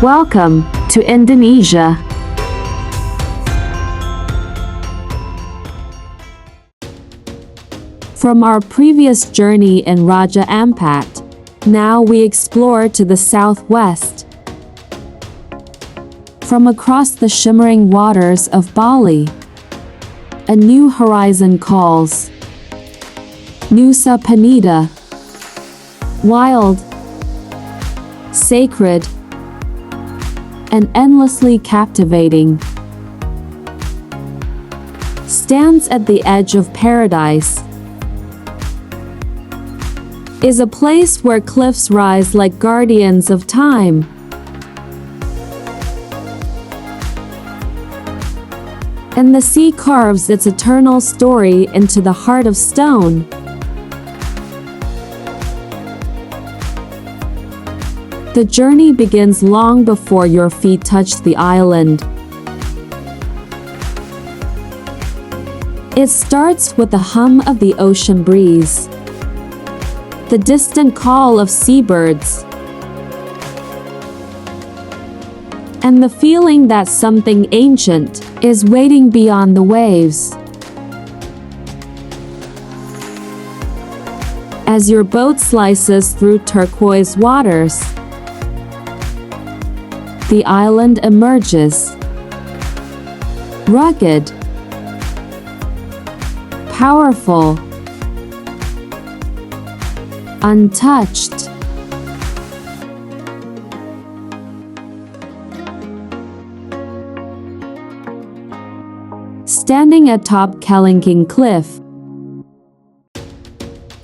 Welcome to Indonesia. From our previous journey in Raja Ampat, now we explore to the southwest. From across the shimmering waters of Bali, a new horizon calls. Nusa Penida. Wild, sacred, and endlessly captivating. Stands at the edge of paradise. Is a place where cliffs rise like guardians of time. And the sea carves its eternal story into the heart of stone. The journey begins long before your feet touch the island. It starts with the hum of the ocean breeze, the distant call of seabirds, and the feeling that something ancient is waiting beyond the waves. As your boat slices through turquoise waters, the island emerges, rugged, powerful, untouched. Standing atop Kelingking Cliff,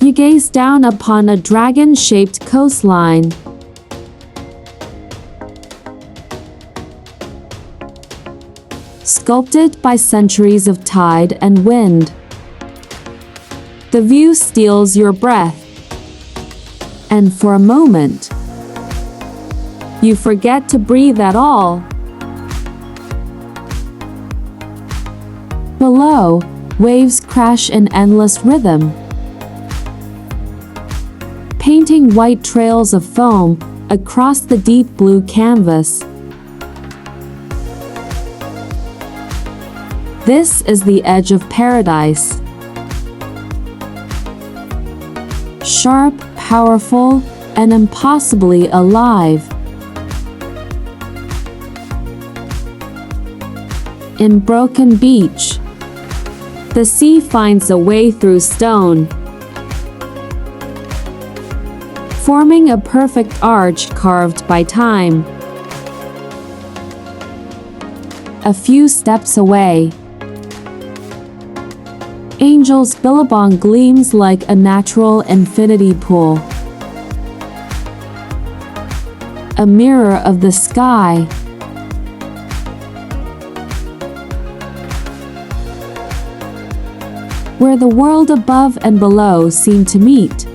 you gaze down upon a dragon-shaped coastline. Sculpted by centuries of tide and wind. The view steals your breath, and for a moment, you forget to breathe at all. Below, waves crash in endless rhythm, painting white trails of foam across the deep blue canvas. This is the edge of paradise. Sharp, powerful, and impossibly alive. In broken beach, the sea finds a way through stone, forming a perfect arch carved by time. A few steps away, Angel's Billabong gleams like a natural infinity pool, a mirror of the sky. Where the world above and below seem to meet.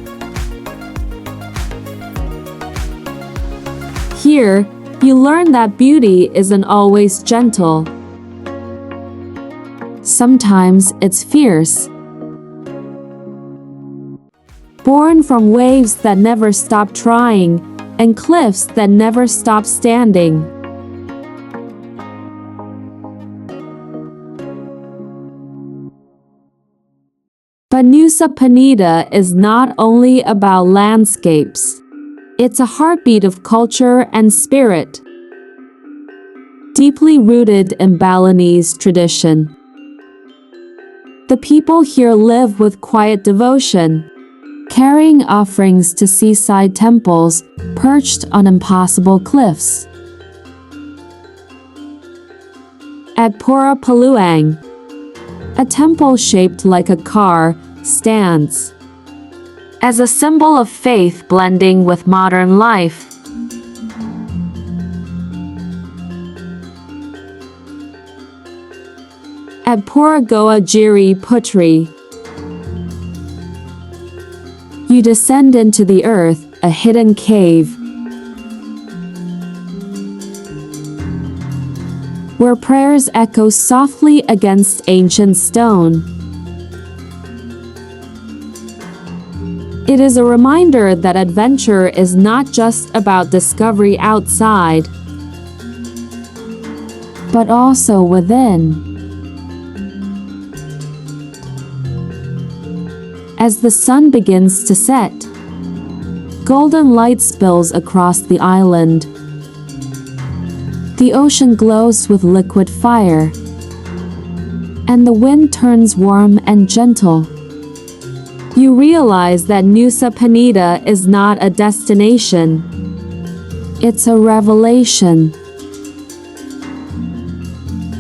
Here, you learn that beauty isn't always gentle. Sometimes it's fierce. Born from waves that never stop trying, and cliffs that never stop standing. But Nusa Penida is not only about landscapes. It's a heartbeat of culture and spirit, deeply rooted in Balinese tradition. The people here live with quiet devotion, carrying offerings to seaside temples perched on impossible cliffs. At Pura Paluang, a temple shaped like a car stands as a symbol of faith blending with modern life. At Pura Goa Giri Putri, you descend into the earth, a hidden cave, where prayers echo softly against ancient stone. It is a reminder that adventure is not just about discovery outside, but also within. As the sun begins to set, golden light spills across the island. The ocean glows with liquid fire, and the wind turns warm and gentle. You realize that Nusa Penida is not a destination. It's a revelation.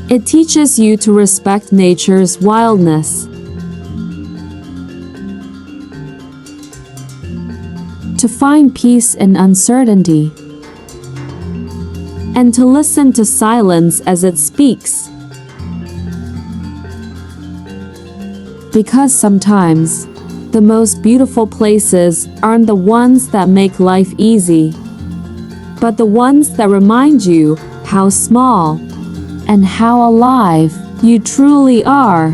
It teaches you to respect nature's wildness, to find peace in uncertainty, and to listen to silence as it speaks. Because sometimes, the most beautiful places aren't the ones that make life easy, but the ones that remind you how small and how alive you truly are.